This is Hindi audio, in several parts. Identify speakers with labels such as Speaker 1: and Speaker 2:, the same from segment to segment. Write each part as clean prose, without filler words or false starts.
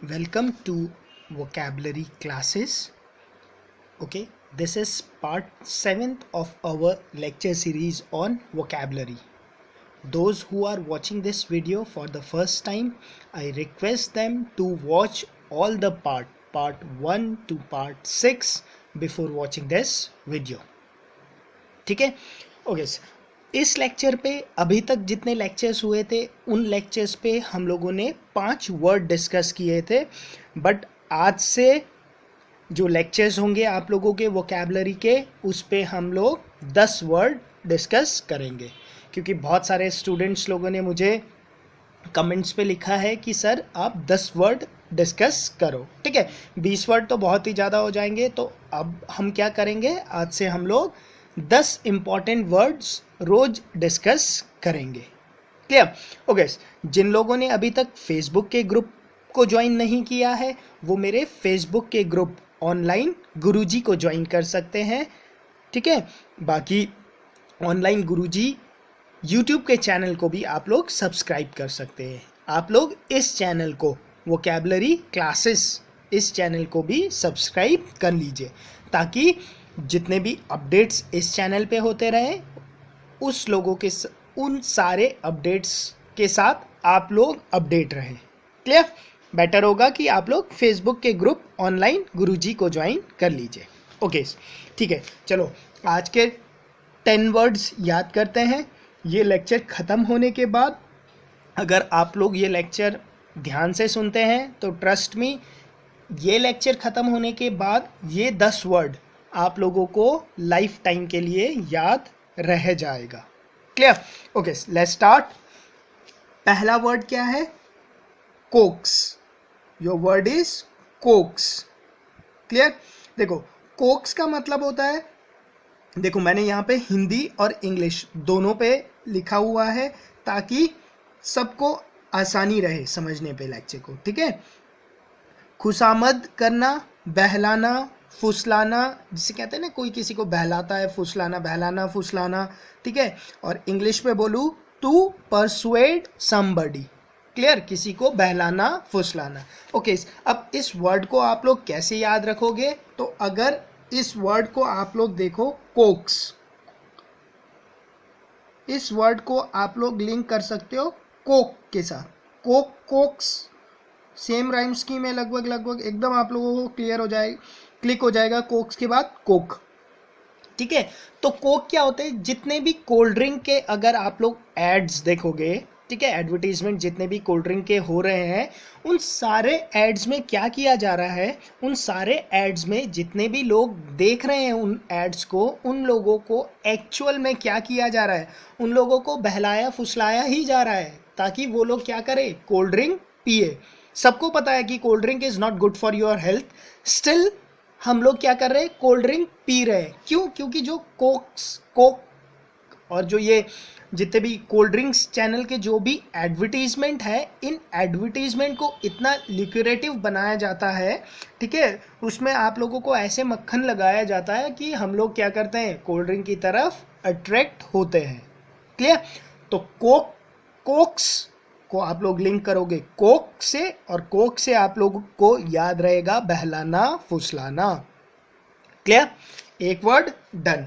Speaker 1: Welcome to vocabulary classes. Okay, this is part 7th of our lecture series on vocabulary. Those who are watching this video for the first time, I request them to watch all the part 1 to part 6 before watching this video. ठीक है? ओके, इस लेक्चर पे अभी तक जितने लेक्चर्स हुए थे उन लेक्चर्स पे हम लोगों ने 5 वर्ड डिस्कस किए थे, बट आज से जो लेक्चर्स होंगे आप लोगों के वोकैबुलरी के, उस पे हम लोग 10 वर्ड डिस्कस करेंगे, क्योंकि बहुत सारे स्टूडेंट्स लोगों ने मुझे कमेंट्स पे लिखा है कि सर आप 10 वर्ड डिस्कस करो. ठीक है, 20 वर्ड तो बहुत ही ज़्यादा हो जाएंगे, तो अब हम क्या करेंगे, आज से हम लोग 10 इंपॉर्टेंट वर्ड्स रोज डिस्कस करेंगे. क्लियर? ओके, जिन लोगों ने अभी तक फेसबुक के ग्रुप को ज्वाइन नहीं किया है वो मेरे फेसबुक के ग्रुप ऑनलाइन गुरुजी को ज्वाइन कर सकते हैं. ठीक है, बाकी ऑनलाइन गुरुजी यूट्यूब के चैनल को भी आप लोग सब्सक्राइब कर सकते हैं. आप लोग इस चैनल को, वोकैबुलरी क्लासेस, इस चैनल को भी सब्सक्राइब कर लीजिए, ताकि जितने भी अपडेट्स इस चैनल पे होते रहें उस लोगों के उन सारे अपडेट्स के साथ आप लोग अपडेट रहें. क्लियर? बेटर होगा कि आप लोग फेसबुक के ग्रुप ऑनलाइन गुरुजी को ज्वाइन कर लीजिए. ओके, ठीक है, चलो आज के 10 वर्ड्स याद करते हैं. ये लेक्चर ख़त्म होने के बाद अगर आप लोग ये लेक्चर ध्यान से सुनते हैं तो ट्रस्ट मी, ये लेक्चर ख़त्म होने के बाद ये 10 वर्ड आप लोगों को लाइफ टाइम के लिए याद रह जाएगा. क्लियर? Okay, let's start. पहला वर्ड क्या है? Cokes. Your word is Cokes. Clear? देखो, कोक्स का मतलब होता है, देखो मैंने यहाँ पे हिंदी और इंग्लिश दोनों पे लिखा हुआ है ताकि सबको आसानी रहे समझने पे लेक्चर को. ठीक है, खुशामद करना, बहलाना, फुसलाना, जिसे कहते हैं ना, कोई किसी को बहलाता है, फुसलाना, बहलाना, फुसलाना. ठीक है, और इंग्लिश में बोलूँ टू परसुएड समबडी. क्लियर? किसी को बहलाना, फुसलाना. ओके, अब इस वर्ड को आप लोग कैसे याद रखोगे? तो अगर इस वर्ड को आप लोग देखो, कोक्स, इस वर्ड को आप लोग लिंक कर सकते हो कोक के साथ. Coke, Cokes same rhyme scheme है, लगभग एकदम आप लोगों को क्लियर हो जाएगा, क्लिक हो जाएगा. कोक्स के बाद कोक. ठीक है, तो कोक क्या होते हैं? जितने भी कोल्ड ड्रिंक के अगर आप लोग एड्स देखोगे, ठीक है, एडवर्टीजमेंट जितने भी कोल्ड ड्रिंक के हो रहे हैं, उन सारे एड्स में क्या किया जा रहा है, उन सारे एड्स में जितने भी लोग देख रहे हैं उन एड्स को, उन लोगों को एक्चुअल में क्या किया जा रहा है, उन लोगों को बहलाया फुसलाया ही जा रहा है ताकि वो लोग क्या करें, कोल्ड ड्रिंक पिए. सबको पता है कि cold drink is not good for your health, still हम लोग क्या कर रहे हैं, कोल्ड ड्रिंक पी रहे हैं. क्यों? क्योंकि जो कोक और जो ये जितने भी कोल्ड ड्रिंक्स चैनल के जो भी एडवर्टीजमेंट है, इन एडवर्टीजमेंट को इतना लिक्यूरेटिव बनाया जाता है. ठीक है, उसमें आप लोगों को ऐसे मक्खन लगाया जाता है कि हम लोग क्या करते हैं, कोल्ड ड्रिंक की तरफ अट्रैक्ट होते हैं. क्लियर? तो कोक्स को आप लोग लिंक करोगे कोक से, और कोक से आप लोगों को याद रहेगा बहलाना, फुसलाना. क्लियर? एक वर्ड डन.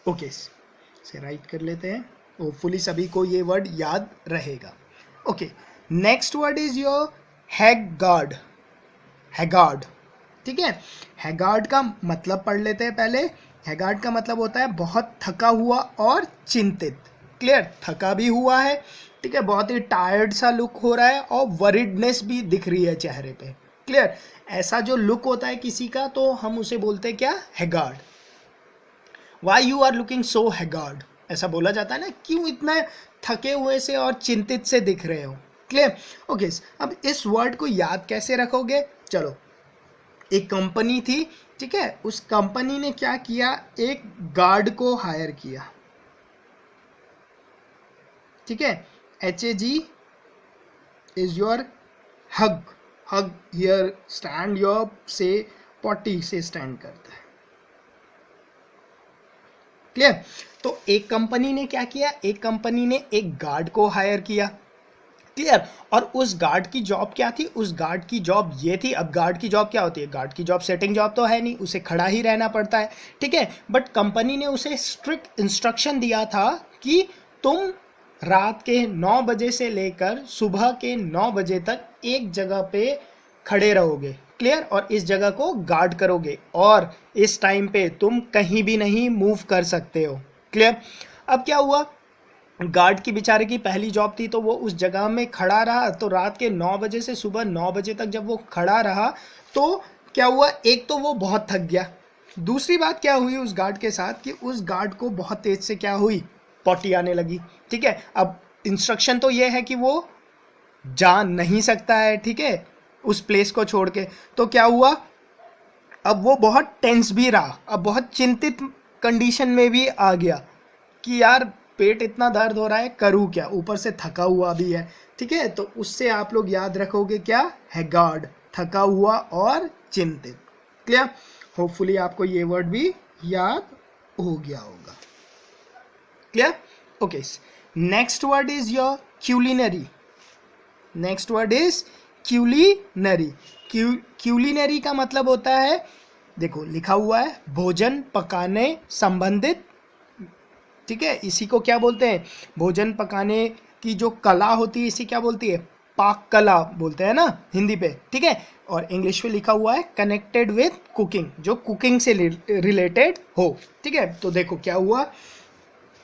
Speaker 1: ओके, से राइट कर लेते हैं. होपफुली सभी को ये वर्ड याद रहेगा. Okay, next word is your haggard. Haggard. ठीक है, हैगार्ड का मतलब पढ़ लेते हैं पहले. हैगार्ड का मतलब होता है बहुत थका हुआ और चिंतित. क्लियर? थका भी हुआ है, ठीक है, बहुत ही टायर्ड सा लुक हो रहा है और वरीडनेस भी दिख रही है चेहरे पे. क्लियर? ऐसा जो लुक होता है किसी का, तो हम उसे बोलते हैं क्या, haggard. Why you are looking so haggard, ऐसा बोला जाता है ना, क्यों इतना थके हुए से और चिंतित से दिख रहे हो. क्लियर? ओके, अब इस वर्ड को याद कैसे रखोगे? चलो, एक कंपनी थी, ठीक है, उस कंपनी ने क्या किया, एक गार्ड को हायर किया. ठीक है, HAG is your hug. Hug here, stand your से potty से stand करता है. क्लियर? तो एक कंपनी ने क्या किया, एक कंपनी ने एक गार्ड को हायर किया. क्लियर। और उस गार्ड की जॉब क्या थी, उस गार्ड की जॉब ये थी। अब गार्ड की जॉब क्या होती है, गार्ड की जॉब सेटिंग जॉब तो है नहीं, उसे खड़ा ही रहना पड़ता है, ठीक है। बट कंपनी ने उसे स्ट्रिक्ट इंस्ट्रक्शन दिया था कि तुम रात के 9 बजे से लेकर सुबह के 9 बजे तक एक जगह पे खड़े रहोगे, क्लियर, और इस जगह को गार्ड करोगे, और इस टाइम पे तुम कहीं भी नहीं मूव कर सकते हो, क्लियर। अब क्या हुआ, गार्ड की बेचारे की पहली जॉब थी तो वो उस जगह में खड़ा रहा, तो रात के 9 बजे से सुबह 9 बजे तक जब वो खड़ा रहा तो क्या हुआ, एक तो वो बहुत थक गया, दूसरी बात क्या हुई उस गार्ड के साथ कि उस गार्ड को बहुत तेज से क्या हुई, पॉटी आने लगी, ठीक है। अब इंस्ट्रक्शन तो ये है कि वो जा नहीं सकता है, ठीक है, उस प्लेस को छोड़ के। तो क्या हुआ, अब वो बहुत टेंस भी रहा, अब बहुत चिंतित कंडीशन में भी आ गया कि यार पेट इतना दर्द हो रहा है, करूँ क्या, ऊपर से थका हुआ भी है, ठीक है। तो उससे आप लोग याद रखोगे क्या है, गार्ड, थका हुआ और चिंतित, क्लियर। होपफुली आपको ये वर्ड भी याद हो गया होगा, clear. Okay, next word is your culinary. Next word is culinary. Culinary का मतलब होता है, देखो लिखा हुआ है, भोजन पकाने संबंधित, ठीक है। इसी को क्या बोलते हैं, भोजन पकाने की जो कला होती है इसी क्या बोलती है, पाक कला बोलते हैं ना हिंदी पे, ठीक है। और इंग्लिश में लिखा हुआ है कनेक्टेड विथ कुकिंग, जो कुकिंग से रिलेटेड हो, ठीक है। तो देखो क्या हुआ,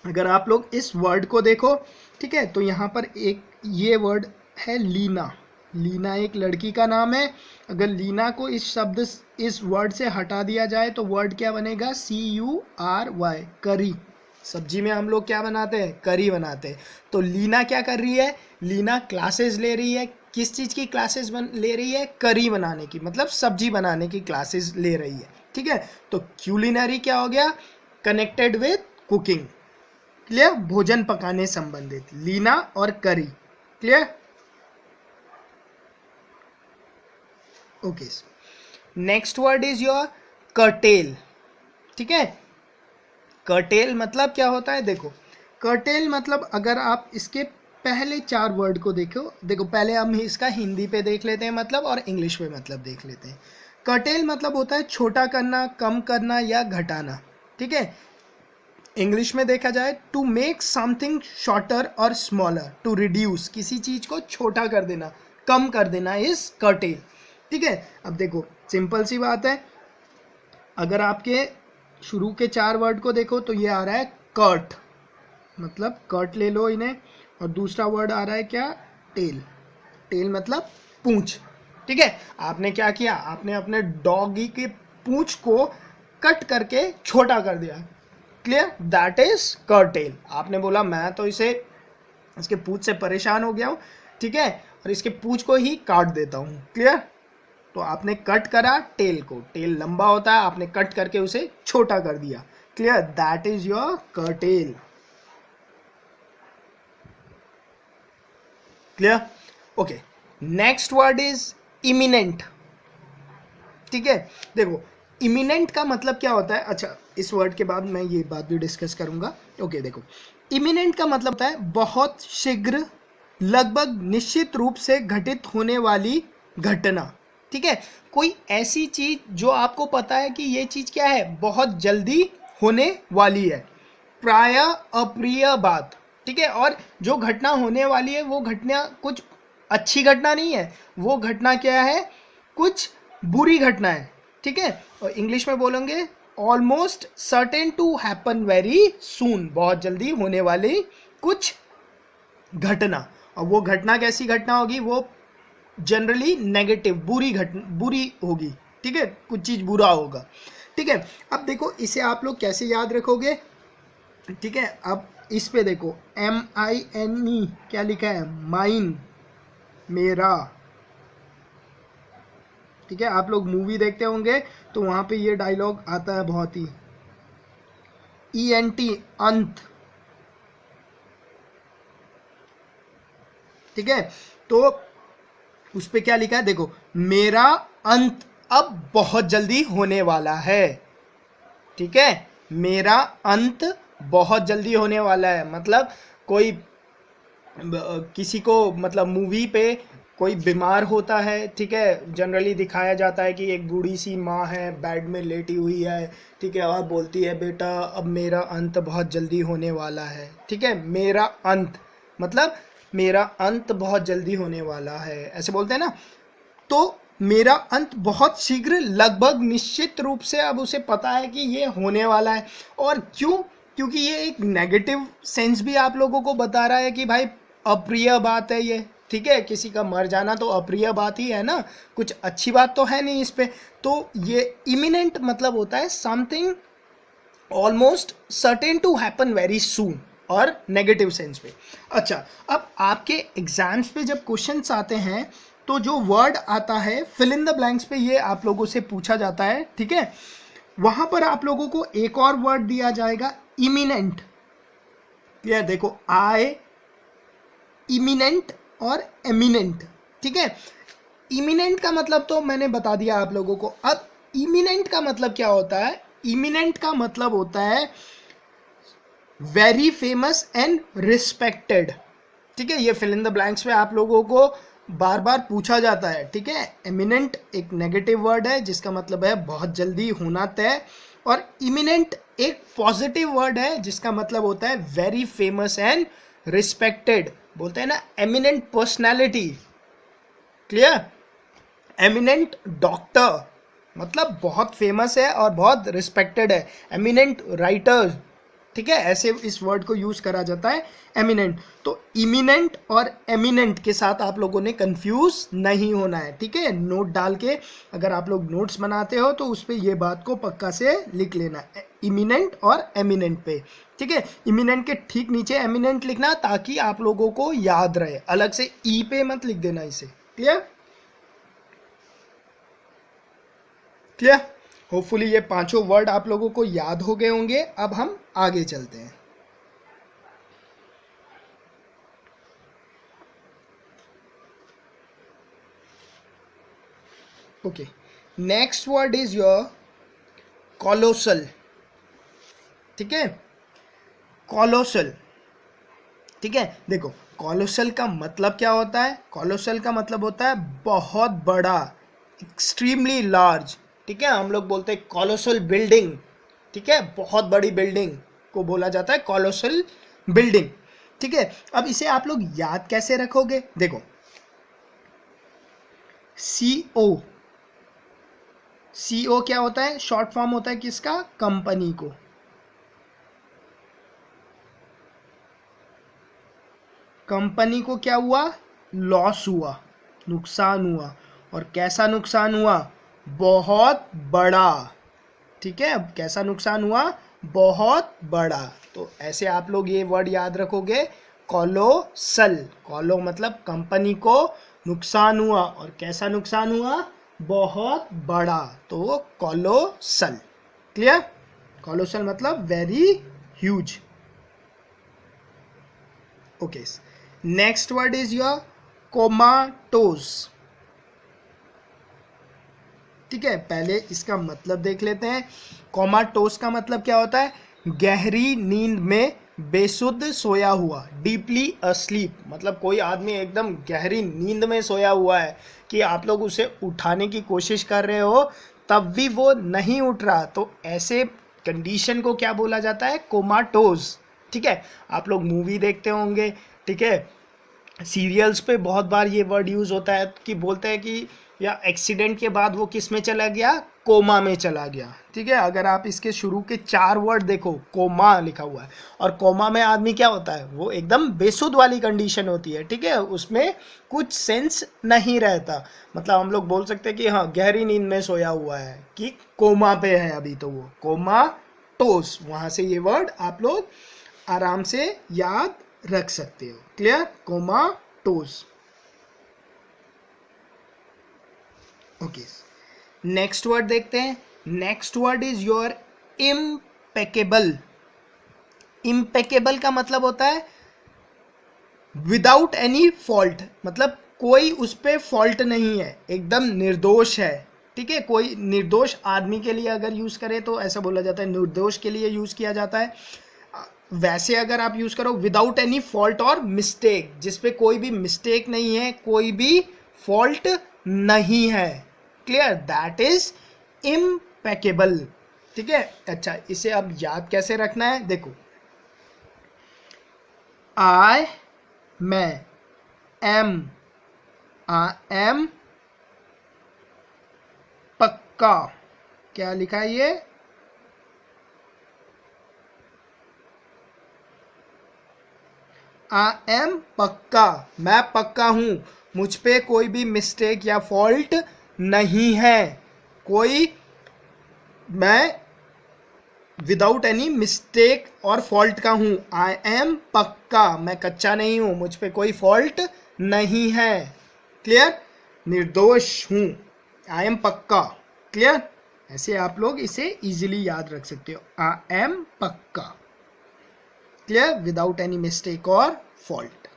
Speaker 1: अगर आप लोग इस वर्ड को देखो, ठीक है, तो यहाँ पर एक ये वर्ड है लीना। लीना एक लड़की का नाम है। अगर लीना को इस शब्द, इस वर्ड से हटा दिया जाए तो वर्ड क्या बनेगा, CURY, करी। सब्जी में हम लोग क्या बनाते हैं, करी बनाते हैं। तो लीना क्या कर रही है, लीना क्लासेस ले रही है, किस चीज़ की क्लासेस ले रही है, करी बनाने की, मतलब सब्जी बनाने की क्लासेस ले रही है, ठीक है। तो क्यूलिनरी क्या हो गया, कनेक्टेड विथ कुकिंग, क्लियर, भोजन पकाने संबंधित, लीना और करी, clear. Okay, next word is your cartel, ठीक है। कर्टेल मतलब क्या होता है, देखो कर्टेल मतलब, अगर आप इसके पहले 4 वर्ड को देखो पहले हम इसका हिंदी पे देख लेते हैं मतलब, और इंग्लिश में मतलब देख लेते हैं। कर्टेल मतलब होता है छोटा करना, कम करना या घटाना, ठीक है। इंग्लिश में देखा जाए, टू मेक समथिंग शॉर्टर और स्मॉलर, टू रिड्यूस, किसी चीज को छोटा कर देना, कम कर देना इज कर्टेल, ठीक है। अब देखो सिंपल सी बात है, अगर आपके शुरू के 4 वर्ड को देखो तो ये आ रहा है कर्ट, मतलब कर्ट ले लो इन्हें, और दूसरा वर्ड आ रहा है क्या, टेल। टेल मतलब पूंछ, ठीक है। आपने क्या किया, आपने अपने डॉगी की पूंछ को कट करके छोटा कर दिया, क्लियर, दैट इज कर्टेल। आपने बोला मैं तो इसके पूंछ से परेशान हो गया हूं, ठीक है, और इसके पूंछ को ही काट देता हूं, क्लियर। तो आपने कट करा टेल को, टेल लंबा होता है, आपने कट करके उसे छोटा कर दिया, clear, that is your curtail, clear. Okay, next word is imminent, ठीक है। देखो इमिनेंट का मतलब क्या होता है, अच्छा इस वर्ड के बाद मैं ये बात भी डिस्कस करूंगा। ओके देखो, इमिनेंट का मतलब होता है बहुत शीघ्र, लगभग निश्चित रूप से घटित होने वाली घटना, ठीक है। कोई ऐसी चीज जो आपको पता है कि ये चीज क्या है, बहुत जल्दी होने वाली है, प्राय अप्रिय बात, ठीक है। और जो घटना होने वाली है वो घटना कुछ अच्छी घटना नहीं है, वो घटना क्या है, कुछ बुरी घटना है, ठीक है। और इंग्लिश में बोलेंगे almost certain to happen very soon, बहुत जल्दी होने वाली कुछ घटना। और वो घटना कैसी घटना होगी, वो जनरली नेगेटिव, बुरी होगी, ठीक है, कुछ चीज बुरा होगा, ठीक है। अब देखो इसे आप लोग कैसे याद रखोगे, ठीक है। अब इस पे देखो MINE क्या लिखा है, माइन, मेरा, ठीक है। आप लोग मूवी देखते होंगे तो वहां पे ये डायलॉग आता है बहुत ही, ENT, अंत, ठीक है। तो उस पे क्या लिखा है, देखो मेरा अंत अब बहुत जल्दी होने वाला है, ठीक है, मेरा अंत बहुत जल्दी होने वाला है, मतलब कोई किसी को मतलब मूवी पे कोई बीमार होता है, ठीक है, जनरली दिखाया जाता है कि एक बूढ़ी सी माँ है, बेड में लेटी हुई है, ठीक है, और बोलती है बेटा अब मेरा अंत बहुत जल्दी होने वाला है, ठीक है, मेरा अंत मतलब मेरा अंत बहुत जल्दी होने वाला है, ऐसे बोलते हैं ना। तो मेरा अंत बहुत शीघ्र, लगभग निश्चित रूप से अब उसे पता है कि ये होने वाला है। और क्यों? क्योंकि ये एक नेगेटिव सेंस भी आप लोगों को बता रहा है कि भाई अप्रिय बात है ये, ठीक है, किसी का मर जाना तो अप्रिय बात ही है ना, कुछ अच्छी बात तो है नहीं इस पे। तो ये इमिनेंट मतलब होता है something almost certain to happen very soon, और नेगेटिव सेंस पे। अच्छा, अब आपके एग्जाम्स पे जब क्वेश्चंस आते हैं तो जो वर्ड आता है फिल इन द ब्लैंक्स पे, ये आप लोगों से पूछा जाता है, ठीक है। वहां पर आप लोगों को एक और वर्ड दिया जाएगा, इमिनेंट। ये देखो, आई, इमिनेंट और एमिनेंट, ठीक है। इमिनेंट का मतलब तो मैंने बता दिया आप लोगों को। अब इमिनेंट का मतलब क्या होता है? इमिनेंट का मतलब होता है वेरी फेमस एंड रिस्पेक्टेड, ठीक है। ये फिल इन द ब्लैंक्स में आप लोगों को बार बार पूछा जाता है, ठीक है। एमिनेंट एक नेगेटिव वर्ड है जिसका मतलब है बहुत जल्दी होना तय, और इमिनेंट एक पॉजिटिव वर्ड है जिसका मतलब होता है वेरी फेमस एंड रिस्पेक्टेड। बोलते हैं ना eminent personality, clear. Eminent doctor मतलब बहुत फेमस है और बहुत रिस्पेक्टेड है। एमिनेंट राइटर, ठीक है, ऐसे इस वर्ड को यूज करा जाता है, एमिनेंट। तो इमिनेंट और एमिनेंट के साथ आप लोगों ने कंफ्यूज नहीं होना है, ठीक है। नोट डाल के अगर आप लोग नोट्स बनाते हो तो उस पर ये बात को पक्का से लिख लेना, इमिनेंट और एमिनेंट पे, ठीक है। इमिनेंट के ठीक नीचे एमिनेंट लिखना ताकि आप लोगों को याद रहे, अलग से ई पे मत लिख देना इसे, क्लियर। क्लियर, होपफुली ये पांचों वर्ड आप लोगों को याद हो गए होंगे। अब हम आगे चलते हैं। Okay, next word is your colossal, ठीक है। कॉलोसल, ठीक है। देखो, कॉलोसल का मतलब क्या होता है? कॉलोसल का मतलब होता है बहुत बड़ा, एक्सट्रीमली लार्ज, ठीक है। हम लोग बोलते हैं कॉलोसल बिल्डिंग, ठीक है, बहुत बड़ी बिल्डिंग को बोला जाता है कॉलोसल बिल्डिंग, ठीक है। अब इसे आप लोग याद कैसे रखोगे? देखो, CO, CO क्या होता है? शॉर्ट फॉर्म होता है किसका? कंपनी को। कंपनी को क्या हुआ? लॉस हुआ, नुकसान हुआ। और कैसा नुकसान हुआ? बहुत बड़ा, ठीक है। अब कैसा नुकसान हुआ? बहुत बड़ा। तो ऐसे आप लोग ये वर्ड याद रखोगे, कॉलोसल। कॉलो मतलब कंपनी को नुकसान हुआ, और कैसा नुकसान हुआ? बहुत बड़ा, तो कॉलोसल, क्लियर। कॉलोसल मतलब very huge. Okay, next word is your comatose, ठीक है। पहले इसका मतलब देख लेते हैं। कोमाटोस का मतलब क्या होता है? गहरी नींद में बेसुध सोया हुआ, डीपली अस्लीप। मतलब कोई आदमी एकदम गहरी नींद में सोया हुआ है कि आप लोग उसे उठाने की कोशिश कर रहे हो तब भी वो नहीं उठ रहा, तो ऐसे कंडीशन को क्या बोला जाता है? कोमाटोज, ठीक है। आप लोग मूवी देखते होंगे, ठीक है, सीरियल्स पे बहुत बार ये वर्ड यूज होता है कि बोलते हैं कि या एक्सीडेंट के बाद वो किस में चला गया? कोमा में चला गया, ठीक है। अगर आप इसके शुरू के 4 वर्ड देखो, कोमा लिखा हुआ है, और कोमा में आदमी क्या होता है? वो एकदम बेसुध वाली कंडीशन होती है, ठीक है, उसमें कुछ सेंस नहीं रहता। मतलब हम लोग बोल सकते हैं कि हाँ गहरी नींद में सोया हुआ है, कि कोमा पे है अभी, तो वो कोमाटोस। वहां से ये वर्ड आप लोग आराम से याद रख सकते हो, clear. Comatose. Okay, next word देखते हैं। Next word is your impeccable. Impeccable का मतलब होता है विदाउट एनी फॉल्ट, मतलब कोई उस पर फॉल्ट नहीं है, एकदम निर्दोष है, ठीक है। कोई निर्दोष आदमी के लिए अगर यूज करे तो ऐसा बोला जाता है, निर्दोष के लिए यूज किया जाता है। वैसे अगर आप यूज करो विदाउट एनी फॉल्ट और मिस्टेक, जिसपे कोई भी मिस्टेक नहीं है, कोई भी फॉल्ट नहीं है, क्लियर, दैट इज इम्पेकेबल। ठीक है, अच्छा इसे अब याद कैसे रखना है, देखो आई एम पक्का, क्या लिखा है ये, आई एम पक्का, मैं पक्का हूं, मुझ पे कोई भी मिस्टेक या फॉल्ट नहीं है, कोई, मैं विदाउट एनी मिस्टेक और फॉल्ट का हूं, आई एम पक्का, मैं कच्चा नहीं हूं, मुझ पे कोई फॉल्ट नहीं है, क्लियर, निर्दोष हूं, आई एम पक्का, क्लियर। ऐसे आप लोग इसे इजीली याद रख सकते हो, आई एम पक्का, क्लियर, विदाउट एनी मिस्टेक और fault.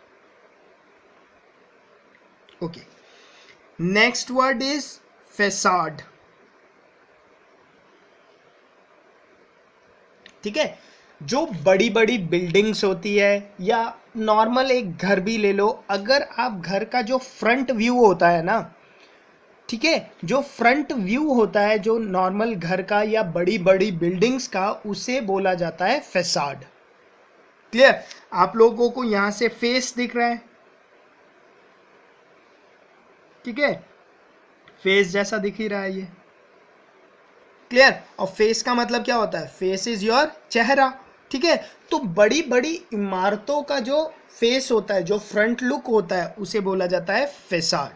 Speaker 1: Okay, next word is facade. ठीक है, जो बड़ी बड़ी बिल्डिंग्स होती है या नॉर्मल एक घर भी ले लो, अगर आप घर का जो फ्रंट व्यू होता है ना, ठीक है, जो फ्रंट व्यू होता है जो नॉर्मल घर का या बड़ी बड़ी बिल्डिंग्स का, उसे बोला जाता है फैसाड, क्लियर। आप लोगों को यहां से फेस दिख रहा है, ठीक है, फेस जैसा दिख ही रहा है ये, क्लियर, और फेस का मतलब क्या होता है, फेस इज योर चेहरा, ठीक है, तो बड़ी बड़ी इमारतों का जो फेस होता है, जो फ्रंट लुक होता है, उसे बोला जाता है फैसाड,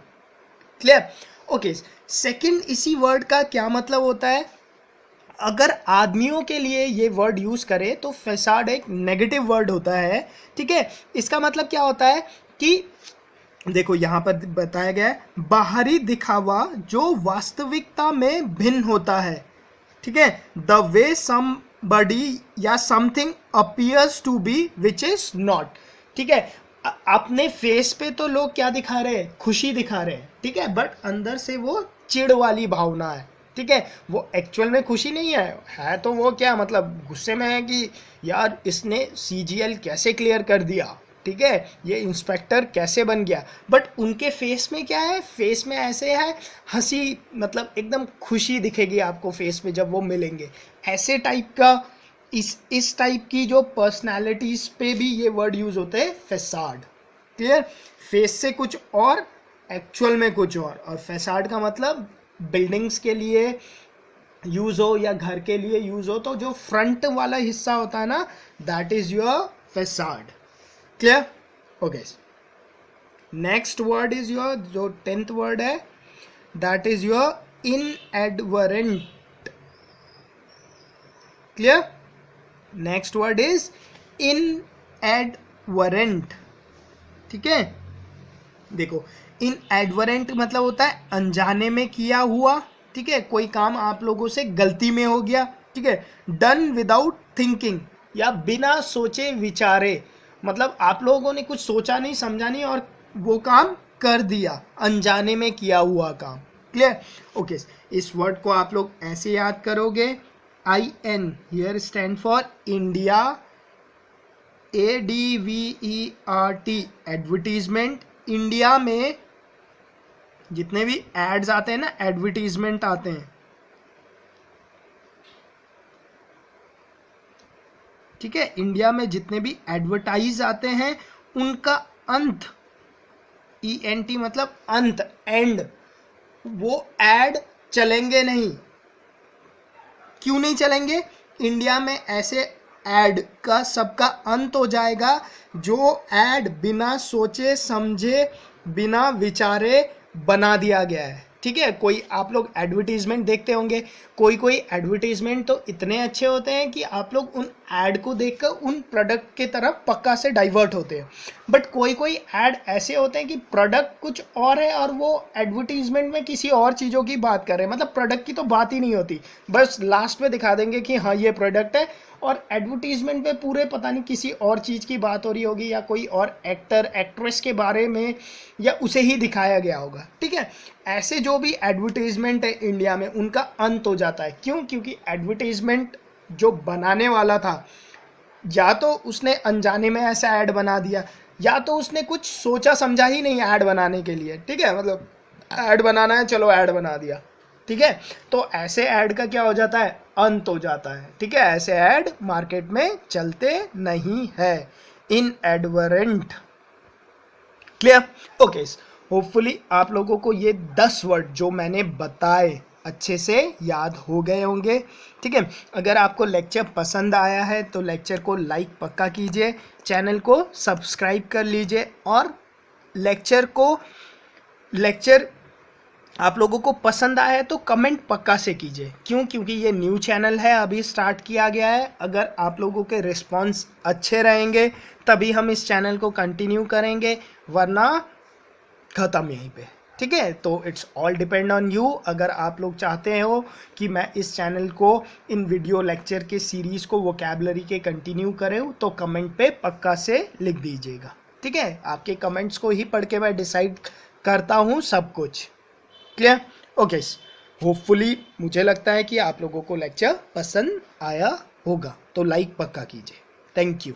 Speaker 1: क्लियर। ओके, सेकंड इसी वर्ड का क्या मतलब होता है, अगर आदमियों के लिए ये वर्ड यूज करें तो फैसाड एक नेगेटिव वर्ड होता है, ठीक है, इसका मतलब क्या होता है कि देखो यहां पर बताया गया है, बाहरी दिखावा जो वास्तविकता में भिन्न होता है, ठीक है, द वे समबडी या something appears to be which is not, ठीक है, अपने फेस पे तो लोग क्या दिखा रहे हैं, खुशी दिखा रहे हैं, ठीक है, बट अंदर से वो चिढ़ वाली भावना है, ठीक है, वो एक्चुअल में खुशी नहीं है तो वो क्या मतलब गुस्से में है कि यार इसने सीजीएल कैसे क्लियर कर दिया, ठीक है, ये इंस्पेक्टर कैसे बन गया, बट उनके फेस में क्या है, फेस में ऐसे है हंसी, मतलब एकदम खुशी दिखेगी आपको फेस पे जब वो मिलेंगे, ऐसे टाइप का, इस टाइप की जो पर्सनालिटीज पे भी ये वर्ड यूज होते हैं फैसाड, क्लियर, फेस से कुछ और एक्चुअल में कुछ और फैसाड का मतलब बिल्डिंग्स के लिए यूज हो या घर के लिए यूज हो, तो जो फ्रंट वाला हिस्सा होता है ना, that is your facade, clear. Okay, next word is your, जो 10th वर्ड है, that is your inadvertent, clear, next word is inadvertent, ठीक है, देखो इनएडवरेंट मतलब होता है अनजाने में किया हुआ, ठीक है, कोई काम आप लोगों से गलती में हो गया, ठीक है, डन विदाउट थिंकिंग या बिना सोचे विचारे, मतलब आप लोगों ने कुछ सोचा नहीं समझा नहीं और वो काम कर दिया, अनजाने में किया हुआ काम, क्लियर। ओके, इस वर्ड को आप लोग ऐसे याद करोगे, IN here stand for India, ADVERT advertisement, India में जितने भी एड्स आते हैं ना, एडवर्टीजमेंट आते हैं, ठीक है, इंडिया में जितने भी एडवर्टाइज आते हैं उनका अंत, ENT मतलब अंत, एंड, वो एड चलेंगे नहीं, क्यों नहीं चलेंगे, इंडिया में ऐसे एड का सबका अंत हो जाएगा जो एड बिना सोचे समझे बिना विचारे बना दिया गया है, ठीक है, कोई आप लोग एडवर्टीजमेंट देखते होंगे, कोई एडवर्टीजमेंट तो इतने अच्छे होते हैं कि आप लोग उन एड को देखकर उन प्रोडक्ट के तरफ पक्का से डाइवर्ट होते हैं, बट कोई एड ऐसे होते हैं कि प्रोडक्ट कुछ और है और वो एडवर्टीजमेंट में किसी और चीज़ों की बात कर रहे हैं, मतलब प्रोडक्ट की तो बात ही नहीं होती, बस लास्ट में दिखा देंगे कि हाँ ये प्रोडक्ट है, और एडवर्टीजमेंट पे पूरे पता नहीं किसी और चीज़ की बात हो रही होगी या कोई और एक्टर एक्ट्रेस के बारे में या उसे ही दिखाया गया होगा, ठीक है, ऐसे जो भी एडवर्टीजमेंट है इंडिया में उनका अंत हो जाता है, क्यों, क्योंकि एडवर्टीजमेंट जो बनाने वाला था या तो उसने अनजाने में ऐसा ऐड बना दिया, या तो उसने कुछ सोचा समझा ही नहीं ऐड बनाने के लिए, ठीक है, मतलब ऐड बनाना है चलो ऐड बना दिया, ठीक है। तो ऐसे ऐड का क्या हो जाता है, अंत हो जाता है, ठीक है। ऐसे ऐड मार्केट में चलते नहीं है, इनएडवर्रेंट। क्लियर? ओके, होपफुली आप लोगों को ये 10 वर्ड जो मैंने बताए अच्छे से याद हो गए होंगे, ठीक है। अगर आपको लेक्चर पसंद आया है तो लेक्चर को लाइक पक्का कीजिए, चैनल को सब्सक्राइब कर लीजिए, और लेक्चर आप लोगों को पसंद आया है तो कमेंट पक्का से कीजिए। क्यों? क्योंकि ये न्यू चैनल है, अभी स्टार्ट किया गया है। अगर आप लोगों के रिस्पॉन्स अच्छे रहेंगे तभी हम इस चैनल को कंटिन्यू करेंगे, वरना ख़त्म यहीं पे, ठीक है। तो it's all depend on you. अगर आप लोग चाहते हो कि मैं इस चैनल को, इन वीडियो लेक्चर के सीरीज़ को वोकैबुलरी के कंटिन्यू करूँ, तो कमेंट पे पक्का से लिख दीजिएगा, ठीक है। आपके कमेंट्स को ही पढ़ के मैं डिसाइड करता हूँ सब कुछ। क्लियर? ओके, होपफुली मुझे लगता है कि आप लोगों को लेक्चर पसंद आया होगा, तो लाइक पक्का कीजिए। Thank you.